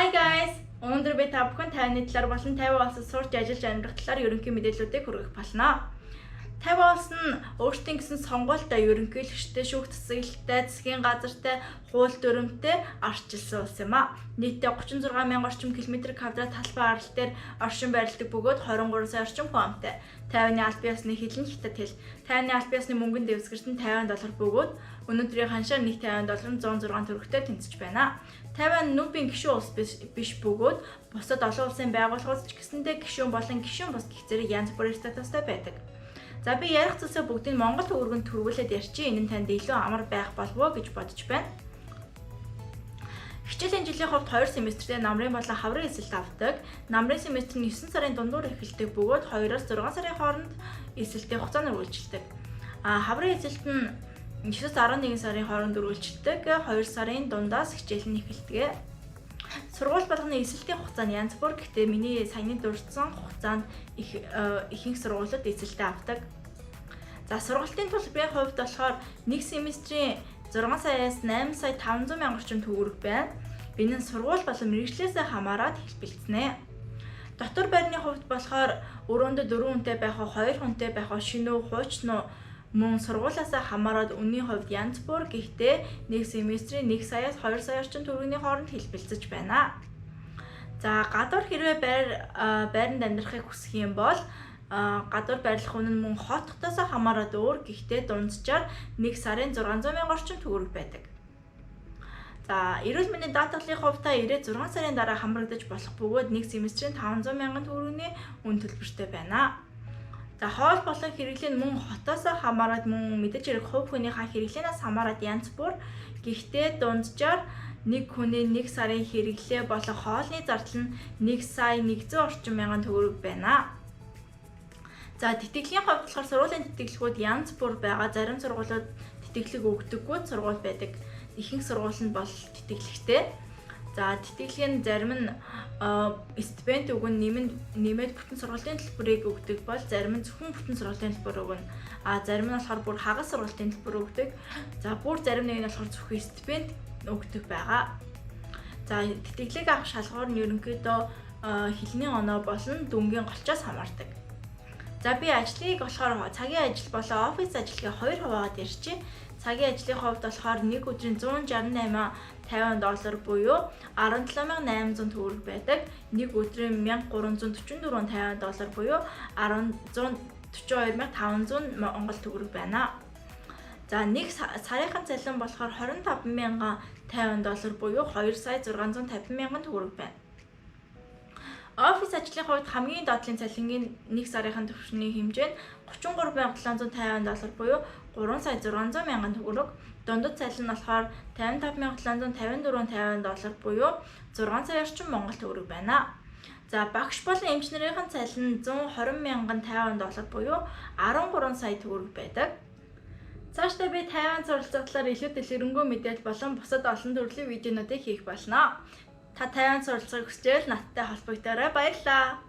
Hi guys! Өнөөдөр би та бүхэн 50-ны талаар болон 50 улсад сурч ажиллаж амьдрах талаар ерөнхий мэдээллүүдийг хүргэх болно. 50 улс нь өөрсдийн гэсэн сонгуультай, ерөнхийлөгчтэй, шүүх засаглалтай, засгийн газартай, хууль дүрмтэй арчилсан улс юм а. Нийтдээ 36,000 орчим км квадрат талбай арал дээр оршин байрладаг бөгөөд 23 сая орчим хүн амтай. 50-ны аль биесны хэл нь хятад хэл. 50-ны аль биесны мөнгөнд дэвсгэрт нь $50 бөгөөд өнөөдрийн ханшаар нэг $50 нь 106 төгрөгтэй тэнцэж байна. Тайван нүүбийн гишүүн улс биш бөгөөд бусад олон улсын байгууллагууд ч гэсэндээ гишүүн болон гишүүн бус гэх зэрэг янз бүрийн статустай байдаг. За би ярих зүйлсээ бүгдийг Монгол төгрөгөнд төрүүлээд ярьчих. Энэ нь танд илүү амар байх болов гэж бодож байна. Хичээлийн жилийн хувьд 2 семестртээ намрын болон хаврын эсэлт авдаг. Намрын семестр нь 9 сарын дундуур эхэлдэг бөгөөд 2-оос 6 сарын хооронд эсэлтийн хугацаанд үргэлжилдэг. Хаврын эсэлт нь 9-11 сарын хооронд үргэлжилдэг. 2 сарын дундаас хичээл нь эхэлдэг. Сургууль болгоны эсэлтийн хугацаа нь янз бүр. Гэхдээ миний саяны дурдсан хугацаанд ихэнх сургуулиуд эсэлтээ авдаг. За сургалтын төлбөрийн хувьд болохоор нэг семестрийн 6 саяас 8 сая 500 мянган орчим төгрөг байна. Энэ нь сургууль болон мэргэжлээсээ хамаарат хэлбэлцэнэ. Дотор байрны хувьд болохоор өрөөндөө 4 хүнтэй байх, 2 хүнтэй байх, шинүү, хуучнуу мөн сургуулиасаа хамаарат үнийн хувьд янз бүр. Гэхдээ нэг семестрийн 1 саяас 2 сая орчим төгрөгийн хооронд хэлбэлцэж байна. За гадуур хэрвээ байранд амьдрахыг хүсэх юм бол гадуур байрлах үнэ нь мөн хот хотоосоо хамаарат өөр. Гэхдээ дунджаар 1 сарын 600 мянган орчим төгрөг байдаг. За эрүүл мэндийн даатгалын хувьд та 96 сарын дараа хамрагдаж болох бөгөөд нэг семестрийн 500 мянган төгрөгийн үн төлбөртэй байна. За хоол болон хэрэглээ нь мөн хотоосоо хамаарат мөн мэдээж хэрэг хувь хүнийхээ хэрэглээнээс хамаарат янз бүр. Гэхдээ дунджаар нэг хүний 1 сарын хэрэглээ болон хоолны зардал нь 1 сая 100 орчим мянган төгрөг байна. За тэтгэлийн хувьд болохоор сургуулийн тэтгэлгүүд янз бүр байгаа. Зарим сургуулиуд тэтгэлэг өгдөггүй сургууль байдаг. Ихэнх сургууль нь бол тэтгэлэгтэй. За тэтгэлгийн зарим нь стипенд өгөн нэмээд бүтэн сургуулийн төлбөрийг өгдөг бол зарим нь зөвхөн бүтэн сургуулийн төлбөр өгнө. Зарим нь болохоор бүр хагас сургуулийн төлбөр өгдөг. За бүр зарим нэг нь болохоор зөвхөн стипенд өгдөг байгаа. За тэтгэлэг авах шалгуур нь ерөнхийдөө хэлний оноо болон дүнгийн голчоос хамаардаг. За би ажлыг болохоор цагийн ажил болон офис ажиллагаа 2 хуваагаад ярьчих. Цагийн ажлын хувьд болохоор нэг өдрийн $168.50 буюу $17,800 төгрөг байдаг. Нэг өдрийн $1,344.50 буюу $142,500 Монгол төгрөг байна. За нэг сарынхан цалин болохоор $25,050 буюу $2,650,000 төгрөг байна. Офис ажлын хувьд хамгийн доотлын цалингийн нэг сарынхан түвшний хэмжээ нь $33,750 буюу $3,600,000 төгрөг. Дундад цалин нь болохоор $55,754.50 буюу 6 сая орчим Монгол төгрөг байна. За багш болон эмчнэрийн цалин нь $120,050 буюу 13 сая төгрөг байдаг. Цаашдаа би Тайван суралцах талаар илүү дэлгэрэнгүй мэдээлэл болон бусад олон төрлийн видеонуудыг хийх болно. Та Тайван суралцахыг хүсчээл надтай холбогдоорой. Баярлалаа.